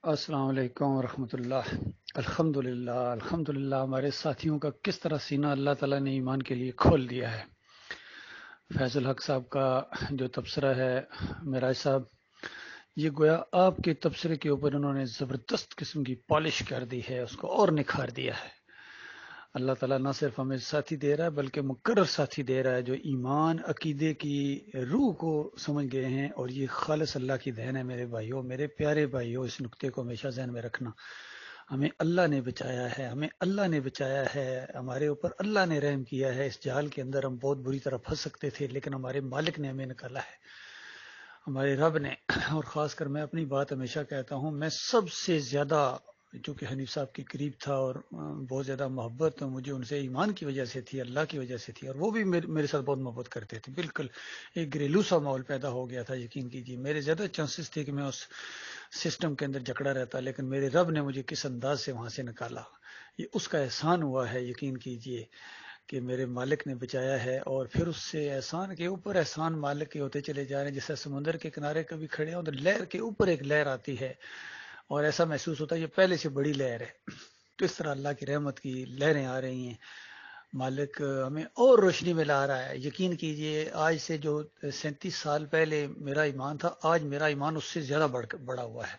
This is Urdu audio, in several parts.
السلام علیکم ورحمۃ اللہ۔ الحمدللہ ہمارے ساتھیوں کا کس طرح سینہ اللہ تعالیٰ نے ایمان کے لیے کھول دیا ہے۔ فیض الحق صاحب کا جو تبصرہ ہے، معراج صاحب، یہ گویا آپ کے تبصرے کے اوپر انہوں نے زبردست قسم کی پالش کر دی ہے، اس کو اور نکھار دیا ہے۔ اللہ تعالیٰ نہ صرف ہمیں ساتھی دے رہا ہے بلکہ مقرر ساتھی دے رہا ہے جو ایمان عقیدے کی روح کو سمجھ گئے ہیں، اور یہ خالص اللہ کی دین ہے۔ میرے بھائیوں، میرے پیارے بھائیوں، اس نقطے کو ہمیشہ ذہن میں رکھنا۔ ہمیں اللہ نے بچایا ہے، ہمیں اللہ نے بچایا ہے، ہمارے اوپر اللہ نے رحم کیا ہے۔ اس جال کے اندر ہم بہت بری طرح پھنس سکتے تھے، لیکن ہمارے مالک نے ہمیں نکالا ہے، ہمارے رب نے۔ اور خاص کر میں اپنی بات ہمیشہ کہتا ہوں، میں سب سے زیادہ چونکہ حنیف صاحب کے قریب تھا اور بہت زیادہ محبت مجھے ان سے ایمان کی وجہ سے تھی، اللہ کی وجہ سے تھی، اور وہ بھی میرے ساتھ بہت محبت کرتے تھے۔ بالکل ایک گھریلو سا ماحول پیدا ہو گیا تھا، یقین کیجیے۔ میرے زیادہ چانسز تھے کہ میں اس سسٹم کے اندر جکڑا رہتا، لیکن میرے رب نے مجھے کس انداز سے وہاں سے نکالا، یہ اس کا احسان ہوا ہے، یقین کیجیے کہ میرے مالک نے بچایا ہے۔ اور پھر اس سے احسان کے اوپر احسان مالک کے ہوتے چلے جا رہے ہیں۔ جیسے سمندر کے کنارے کبھی کھڑے ہوں تو لہر کے اوپر ایک لہر آتی ہے اور ایسا محسوس ہوتا ہے یہ پہلے سے بڑی لہر ہے، تو اس طرح اللہ کی رحمت کی لہریں آ رہی ہیں۔ مالک ہمیں اور روشنی میں لا رہا ہے۔ یقین کیجئے آج سے جو 37 سال پہلے میرا ایمان تھا، آج میرا ایمان اس سے زیادہ بڑا ہوا ہے۔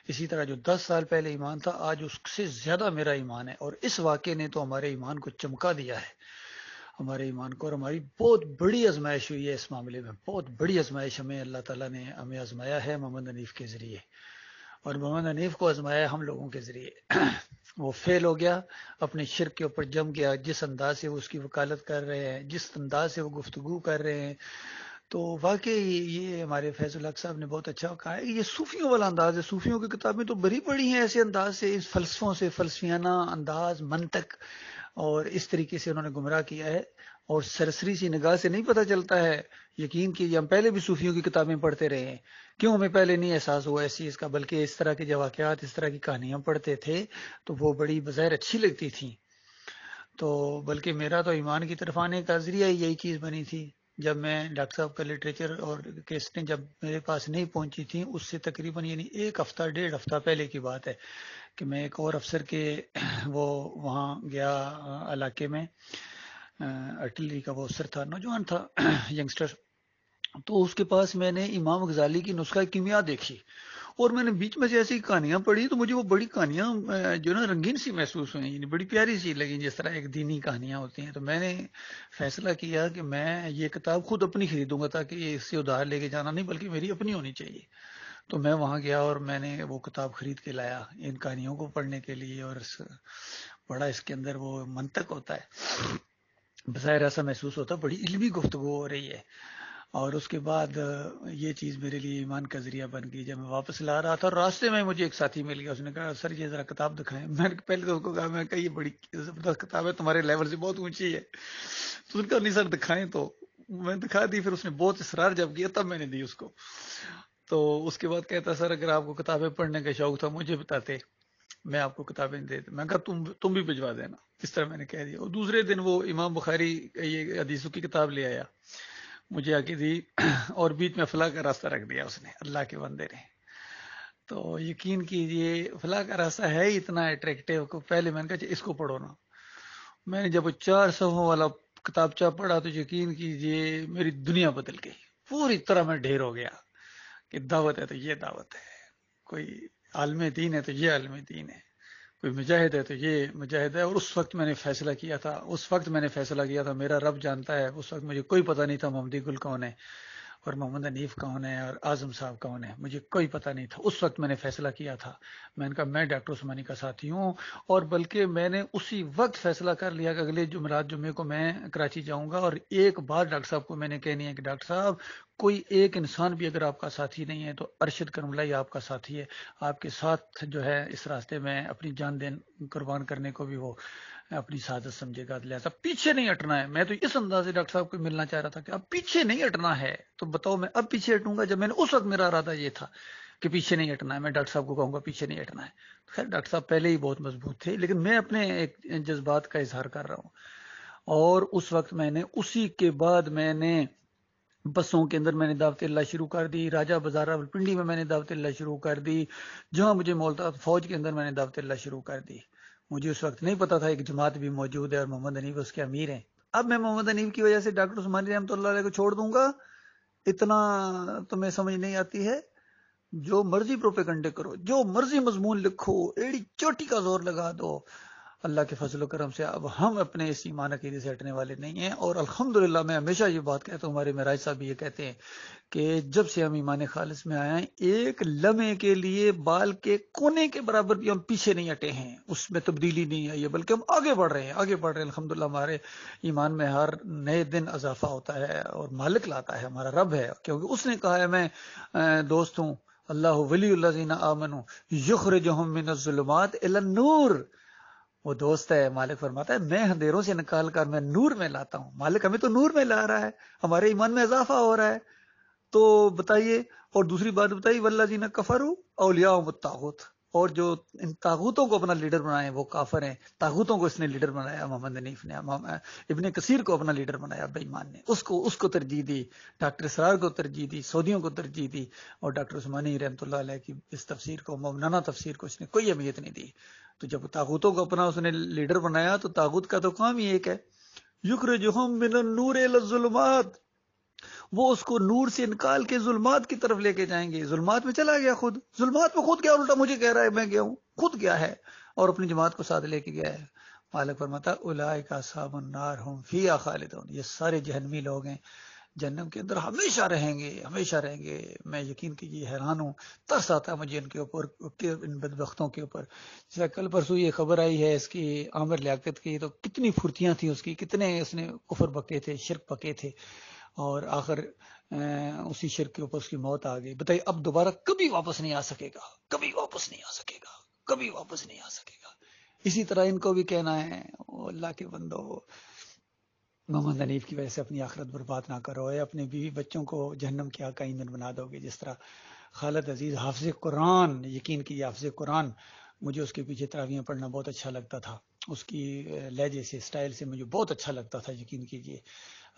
اسی طرح جو 10 سال پہلے ایمان تھا، آج اس سے زیادہ میرا ایمان ہے۔ اور اس واقعے نے تو ہمارے ایمان کو چمکا دیا ہے، ہمارے ایمان کو۔ اور ہماری بہت بڑی آزمائش ہوئی ہے اس معاملے میں، بہت بڑی آزمائش ہمیں اللہ تعالیٰ نے ہمیں آزمایا ہے محمد حنیف کے ذریعے، اور محمد حنیف کو آزمایا ہم لوگوں کے ذریعے۔ وہ فیل ہو گیا، اپنے شرک کے اوپر جم گیا۔ جس انداز سے وہ اس کی وکالت کر رہے ہیں، جس انداز سے وہ گفتگو کر رہے ہیں، تو واقعی یہ ہمارے فیض الحق صاحب نے بہت اچھا کہا ہے کہ یہ صوفیوں والا انداز ہے۔ صوفیوں کی کتابیں تو بھری پڑی ہیں ایسے انداز سے، اس فلسفوں سے، فلسفیانہ انداز، منطق، اور اس طریقے سے انہوں نے گمراہ کیا ہے، اور سرسری سی نگاہ سے نہیں پتہ چلتا ہے۔ یقین کیجیے ہم پہلے بھی صوفیوں کی کتابیں پڑھتے رہے ہیں، کیوں ہمیں پہلے نہیں احساس ہوا اس چیز کا؟ بلکہ اس طرح کے جو واقعات، اس طرح کی کہانیاں پڑھتے تھے تو وہ بڑی بظاہر اچھی لگتی تھیں۔ تو بلکہ میرا تو ایمان کی طرف آنے کا ذریعہ ہی یہی چیز بنی تھی، جب میں ڈاکٹر صاحب کا لٹریچر اور کیسٹیں جب میرے پاس نہیں پہنچی تھیں، اس سے تقریباً یعنی 1 ہفتہ 1.5 ہفتہ پہلے کی بات ہے کہ میں ایک اور افسر کے وہ وہاں گیا علاقے میں، ارٹلری کا وہ افسر تھا، نوجوان تھا، ینگسٹر۔ تو اس کے پاس میں نے امام غزالی کی نسخہ کیمیا دیکھی، اور میں نے بیچ میں سے ایسی کہانیاں پڑھی تو مجھے وہ بڑی کہانیاں جو نا رنگین سی محسوس ہوئیں، یعنی بڑی پیاری سی لگیں، جس طرح ایک دینی کہانیاں ہوتی ہیں۔ تو میں نے فیصلہ کیا کہ میں یہ کتاب خود اپنی خریدوں گا، تاکہ یہ اس سے ادھار لے کے جانا نہیں بلکہ میری اپنی ہونی چاہیے۔ تو میں وہاں گیا اور میں نے وہ کتاب خرید کے لایا ان کہانیوں کو پڑھنے کے لیے، اور بڑا اس کے اندر وہ منطق ہوتا ہے، بظاہر ایسا محسوس ہوتا ہے بڑی علمی گفتگو ہو رہی ہے۔ اور اس کے بعد یہ چیز میرے لیے ایمان کا ذریعہ بن گئی۔ جب میں واپس لا رہا تھا اور راستے میں مجھے ایک ساتھی مل گیا، اس نے کہا سر یہ ذرا کتاب دکھائیں۔ میں نے پہلے تو اس کو کہا، میں نے کہا یہ بڑی زبردست کتاب ہے، تمہارے لیول سے بہت اونچی ہے۔ تو اس نے کہا نہیں سر دکھائیں، تو میں دکھا دی۔ پھر اس نے بہت اصرار جب کیا تب میں نے دی اس کو۔ تو اس کے بعد کہتا سر اگر آپ کو کتابیں پڑھنے کا شوق تھا مجھے بتاتے، میں آپ کو کتابیں دے دوں۔ میں کہا تم بھی بھجوا دینا، اس طرح میں نے کہہ دیا۔ اور دوسرے دن وہ امام بخاری یہ حدیثوں کی کتاب لے آیا، مجھے آ کے دی، اور بیچ میں فلاح کا راستہ رکھ دیا اس نے، اللہ کے بندے نے۔ تو یقین کیجئے فلاح کا راستہ ہے ہی اتنا اٹریکٹیو کہ پہلے میں نے کہا اس کو پڑھو نا۔ میں نے جب وہ 4 صفحوں والا کتابچہ پڑھا تو یقین کیجئے میری دنیا بدل گئی، پوری طرح میں ڈھیر ہو گیا کہ دعوت ہے تو یہ دعوت ہے، کوئی عالم دین ہے تو یہ عالم دین ہے، کوئی مجاہد ہے تو یہ مجاہد ہے۔ اور اس وقت میں نے فیصلہ کیا تھا، میرا رب جانتا ہے، اس وقت مجھے کوئی پتہ نہیں تھا محمدی گل کون ہے اور محمد حنیف کون ہے اور اعظم صاحب کون ہے، مجھے کوئی پتہ نہیں تھا۔ اس وقت میں نے فیصلہ کیا تھا، میں نے کہا میں ڈاکٹر عثمانی کا ساتھی ہوں، اور بلکہ میں نے اسی وقت فیصلہ کر لیا کہ اگلے جمعے کو میں کراچی جاؤں گا، اور ایک بات ڈاکٹر صاحب کو میں نے کہنی ہے کہ ڈاکٹر صاحب کوئی ایک انسان بھی اگر آپ کا ساتھی نہیں ہے تو ارشد کرملائی آپ کا ساتھی ہے، آپ کے ساتھ جو ہے اس راستے میں اپنی جان قربان کرنے کو بھی وہ اپنی سعادت سمجھے گا، لہٰذا پیچھے نہیں ہٹنا ہے۔ میں تو اس انداز سے ڈاکٹر صاحب کو ملنا چاہ رہا تھا کہ اب پیچھے نہیں ہٹنا ہے۔ تو بتاؤ میں اب پیچھے ہٹوں گا، جب میں نے اس وقت میرا ارادہ یہ تھا کہ پیچھے نہیں ہٹنا ہے، میں ڈاکٹر صاحب کو کہوں گا پیچھے نہیں ہٹنا ہے۔ خیر ڈاکٹر صاحب پہلے ہی بہت مضبوط تھے، لیکن میں اپنے ایک جذبات کا اظہار کر رہا ہوں۔ اور اس وقت میں نے اسی کے بعد میں نے بسوں کے اندر میں نے دعوت اللہ شروع کر دی، راجہ بازار راولپنڈی میں نے دعوت اللہ شروع کر دی، جہاں مجھے مولتا فوج کے اندر میں نے دعوت اللہ شروع کر دی۔ مجھے اس وقت نہیں پتا تھا ایک جماعت بھی موجود ہے اور محمد حنیف اس کے امیر ہیں۔ اب میں محمد حنیف کی وجہ سے ڈاکٹر عثمانی رحمۃ اللہ علیہ کو چھوڑ دوں گا، اتنا تمہیں سمجھ نہیں آتی ہے؟ جو مرضی پروپیگنڈے کرو، جو مرضی مضمون لکھو، ایڑی چوٹی کا زور لگا دو، اللہ کے فضل و کرم سے اب ہم اپنے اس ایمان عقیدے سے ہٹنے والے نہیں ہیں۔ اور الحمدللہ میں ہمیشہ یہ بات کہتا ہوں، ہمارے معراج صاحب بھی یہ کہتے ہیں کہ جب سے ہم ایمان خالص میں آئے ہیں، ایک لمحے کے لیے بال کے کونے کے برابر بھی ہم پیچھے نہیں ہٹے ہیں، اس میں تبدیلی نہیں آئی ہے، بلکہ ہم آگے بڑھ رہے ہیں، آگے بڑھ رہے ہیں الحمدللہ۔ ہمارے ایمان میں ہر نئے دن اضافہ ہوتا ہے اور مالک لاتا ہے ہمارا رب ہے، کیونکہ اس نے کہا ہے میں دوست ہوں، اللہ ولی الذین آمنوا یخرجہم من الظلمات الی النور۔ وہ دوست ہے، مالک فرماتا ہے میں اندھیروں سے نکال کر میں نور میں لاتا ہوں۔ مالک ہمیں تو نور میں لا رہا ہے، ہمارے ایمان میں اضافہ ہو رہا ہے۔ تو بتائیے، اور دوسری بات بتائیے، والذین کفروا اولیاءہم الطاغوت، اور جو ان طاغوتوں کو اپنا لیڈر بنائے وہ کافر ہیں۔ طاغوتوں کو اس نے لیڈر بنایا، محمد حنیف نے، ابن کثیر کو اپنا لیڈر بنایا بے ایمان نے، اس کو ترجیح دی، ڈاکٹر اسرار کو ترجیح دی، سعودیوں کو ترجیح دی، اور ڈاکٹر عثمانی رحمۃ اللہ علیہ کی اس تفسیر کو، مولانا تفسیر کو اس نے کوئی اہمیت نہیں دی۔ تو جب طاغوتوں کو اپنا اس نے لیڈر بنایا تو طاغوت کا تو کام ہی ایک ہے، یخرجہم من النور الی الظلمات، وہ اس کو نور سے نکال کے ظلمات کی طرف لے کے جائیں گے۔ ظلمات میں چلا گیا، خود ظلمات میں خود گیا، الٹا مجھے کہہ رہا ہے میں گیا ہوں، خود گیا ہے اور اپنی جماعت کو ساتھ لے کے گیا ہے۔ مالک فرماتا اولئک اصحاب النار هم فیہا خالدون، یہ سارے جہنمی لوگ ہیں، جہنم کے اندر ہمیشہ رہیں گے، ہمیشہ رہیں گے۔ میں یقین کیجیے حیران ہوں، ترس آتا ہے مجھے ان کے اوپر، ان بدبختوں کے اوپر۔ جیسے کل پرسوں یہ خبر آئی ہے اس کی عامر لیاقت کی، تو کتنی پھرتیاں تھیں اس کی، کتنے اس نے کفر بکے تھے، شرک بکے تھے، اور آخر اسی شرک کے اوپر اس کی موت آ گئی۔ بتائیے اب دوبارہ کبھی واپس نہیں آ سکے گا، کبھی واپس نہیں آ سکے گا، کبھی واپس نہیں آ سکے گا۔ اسی طرح ان کو بھی کہنا ہے، اللہ کے بندو، محمد حنیف کی وجہ سے اپنی آخرت برباد نہ کرو، اپنے بیوی بچوں کو جہنم کی آگ کا ایندھن بنا دو گے۔ جس طرح خالد عزیز حافظ قرآن، یقین کیجیے حافظ قرآن، مجھے اس کے پیچھے تراویحیں پڑھنا بہت اچھا لگتا تھا، اس کی لہجے سے، اسٹائل سے مجھے بہت اچھا لگتا تھا، یقین کیجیے۔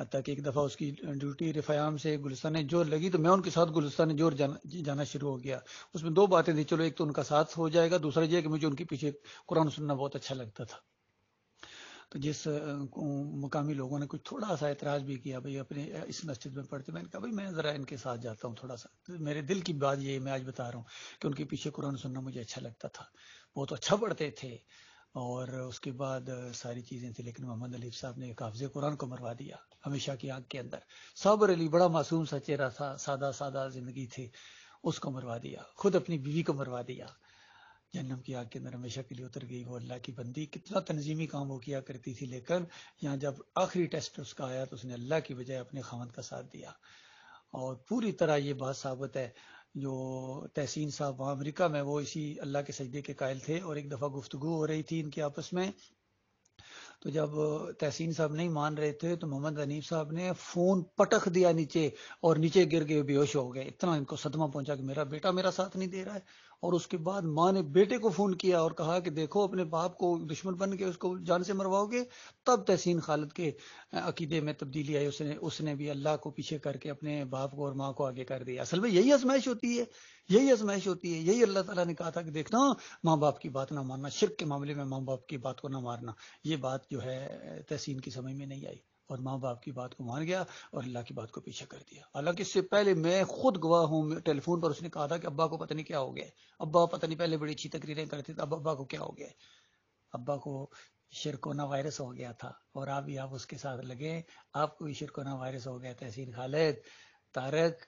حتیٰ کہ ایک دفعہ اس کی ڈیوٹی رفیام سے گلستان جور لگی تو میں ان کے ساتھ گلستان جور جانا شروع ہو گیا۔ اس میں دو باتیں تھیں، چلو ایک تو ان کا ساتھ ہو جائے گا، دوسرا یہ کہ مجھے ان کے پیچھے قرآن سننا بہت اچھا لگتا تھا۔ تو جس مقامی لوگوں نے کچھ تھوڑا سا اعتراض بھی کیا، بھائی اپنے اس مسجد میں پڑھتے، میں نے کہا بھائی میں ذرا ان کے ساتھ جاتا ہوں تھوڑا سا، میرے دل کی بات یہ میں آج بتا رہا ہوں کہ ان کے پیچھے قرآن سننا مجھے اچھا لگتا تھا، بہت اچھا پڑھتے تھے، اور اس کے بعد ساری چیزیں تھیں، لیکن محمد علیف صاحب نے ایک حافظ قرآن کو مروا دیا ہمیشہ کی آنکھ کے اندر۔ صابر علی بڑا معصوم سا چہرہ تھا، سادہ سادہ زندگی تھی، اس کو مروا دیا، خود اپنی بیوی کو مروا دیا، جہنم کی آگ کے اندر ہمیشہ کے لیے اتر گئی۔ وہ اللہ کی بندی، کتنا تنظیمی کام وہ کیا کرتی تھی، لیکن یہاں جب آخری ٹیسٹ اس کا آیا تو اس نے اللہ کی بجائے اپنے خاوند کا ساتھ دیا۔ اور پوری طرح یہ بات ثابت ہے، جو تحسین صاحب وہاں امریکہ میں، وہ اسی اللہ کے سجدے کے قائل تھے، اور ایک دفعہ گفتگو ہو رہی تھی ان کے آپس میں، تو جب تحسین صاحب نہیں مان رہے تھے تو محمد حنیف صاحب نے فون پٹخ دیا نیچے، اور نیچے گر گئے، بے ہوش ہو گئے۔ اتنا ان کو صدمہ پہنچا کہ میرا بیٹا میرا ساتھ نہیں دے رہا ہے۔ اور اس کے بعد ماں نے بیٹے کو فون کیا اور کہا کہ دیکھو اپنے باپ کو دشمن بن کے اس کو جان سے مرواؤ گے۔ تب تحسین خالد کے عقیدے میں تبدیلی آئی، اس نے بھی اللہ کو پیچھے کر کے اپنے باپ کو اور ماں کو آگے کر دیا۔ اصل میں یہی آزمائش ہوتی ہے، یہی آزمائش ہوتی ہے، یہی اللہ تعالیٰ نے کہا تھا کہ دیکھنا ماں باپ کی بات نہ ماننا، شرک کے معاملے میں ماں باپ کی بات کو نہ مارنا۔ یہ بات جو ہے تحسین کی سمجھ میں نہیں آئی، اور ماں باپ کی بات کو مان گیا اور اللہ کی بات کو پیچھے کر دیا۔ حالانکہ اس سے پہلے میں خود گواہ ہوں، ٹیلی فون پر اس نے کہا تھا کہ ابا کو پتہ نہیں کیا ہو گیا ہے، ابا پتہ نہیں پہلے بڑی اچھی تقریریں کرتے تھے، اب ابا کو کیا ہو گیا ہے، ابا کو شرکونا وائرس ہو گیا تھا، اور آپ اس کے ساتھ لگے، آپ کو بھی شرکونا وائرس ہو گیا۔ تحسین خالد، طارق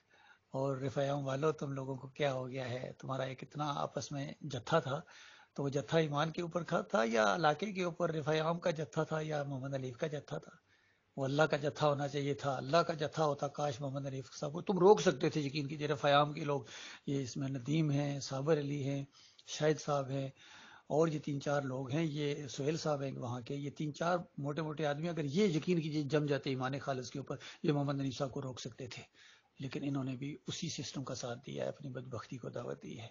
اور رفیام والو، تم لوگوں کو کیا ہو گیا ہے؟ تمہارا ایک اتنا آپس میں جتھا تھا، تو وہ جتھا ایمان کے اوپر تھا یا علاقے کے اوپر رفیام کا جتھا تھا یا محمد علیف کا جتھا تھا؟ وہ اللہ کا جتھا ہونا چاہیے تھا، اللہ کا جتھا ہوتا۔ کاش محمد علیف صاحب کو تم روک سکتے تھے، یقین کیجیے۔ رفیام کے لوگ، یہ اس میں ندیم ہیں، صابر علی ہیں، شاہد صاحب ہیں، اور یہ 3-4 لوگ ہیں، یہ سہیل صاحب ہیں وہاں کے، یہ 3-4 موٹے موٹے آدمی، اگر یہ یقین کیجیے جم جاتے ایمان خالص کے اوپر، یہ محمد علیف صاحب کو روک سکتے تھے، لیکن انہوں نے بھی اسی سسٹم کا ساتھ دیا ہے، اپنی بدبختی کو دعوت دی ہے۔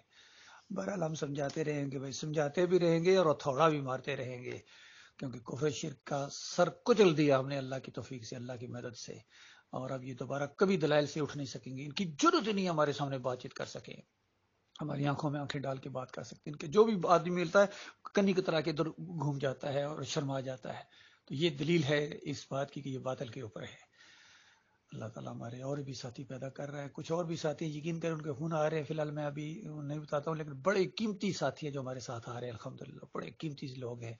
بہرحال ہم سمجھاتے رہیں گے بھائی، سمجھاتے بھی رہیں گے اور ہتھوڑا بھی مارتے رہیں گے، کیونکہ کفر شرک کا سر کچل دیا ہم نے اللہ کی توفیق سے، اللہ کی مدد سے۔ اور اب یہ دوبارہ کبھی دلائل سے اٹھ نہیں سکیں گے. ان کی ضرورت ہی نہیں ہمارے سامنے بات چیت کر سکیں, ہماری آنکھوں میں آنکھیں ڈال کے بات کر سکتے ہیں. ان کے جو بھی آدمی ملتا ہے کنی کی طرح کے ادھر گھوم جاتا ہے اور شرما جاتا ہے. تو یہ دلیل ہے اس بات کی کہ یہ باطل کے اوپر ہے. اللہ تعالیٰ ہمارے اور بھی ساتھی پیدا کر رہا ہے. کچھ اور بھی ساتھی یقین کریں ان کے خون آ رہے ہیں, فی الحال میں ابھی نہیں بتاتا ہوں, لیکن بڑے قیمتی ساتھی ہیں جو ہمارے ساتھ آ رہے ہیں الحمدللہ, بڑے قیمتی لوگ ہیں.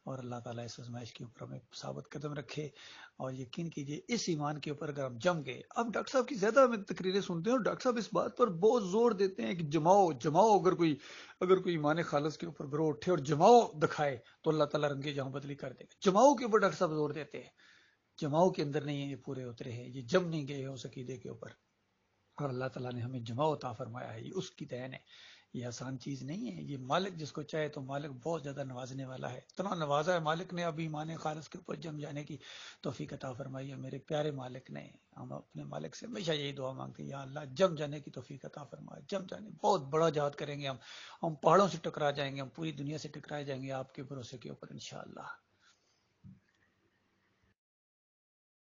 اور اللہ تعالیٰ اس آزمائش کے اوپر ہمیں ثابت قدم رکھے. اور یقین کیجئے اس ایمان کے اوپر اگر ہم جم گئے, اب ڈاکٹر صاحب کی زیادہ ہمیں تقریریں سنتے ہیں اور ڈاکٹر صاحب اس بات پر بہت زور دیتے ہیں کہ جماؤ جماؤ, اگر کوئی ایمان خالص کے اوپر گرو اٹھے اور جماؤ دکھائے تو اللہ تعالیٰ رنگے جہاں بدلی کر دے گا. جماؤ کے اوپر ڈاکٹر صاحب زور دیتے ہیں. جماؤ کے اندر نہیں ہے یہ پورے اترے ہیں, یہ جم نہیں گئے ہیں اس عقیدے کے اوپر. اور اللہ تعالیٰ نے ہمیں جماؤ عطا فرمایا ہے, یہ اس کی دین ہے. یہ آسان چیز نہیں ہے. یہ مالک جس کو چاہے تو مالک بہت زیادہ نوازنے والا ہے. اتنا نوازا ہے مالک نے, اب ایمان خالص کے اوپر جم جانے کی توفیق عطا فرمائی ہے میرے پیارے مالک نے. ہم اپنے مالک سے ہمیشہ یہی دعا مانگتے ہیں, یا اللہ جم جانے کی توفیق عطا فرمائے. جم جانے, بہت بڑا جہاد کریں گے ہم پہاڑوں سے ٹکرا جائیں گے, ہم پوری دنیا سے ٹکرائے جائیں گے آپ کے بھروسے کے اوپر انشاءاللہ.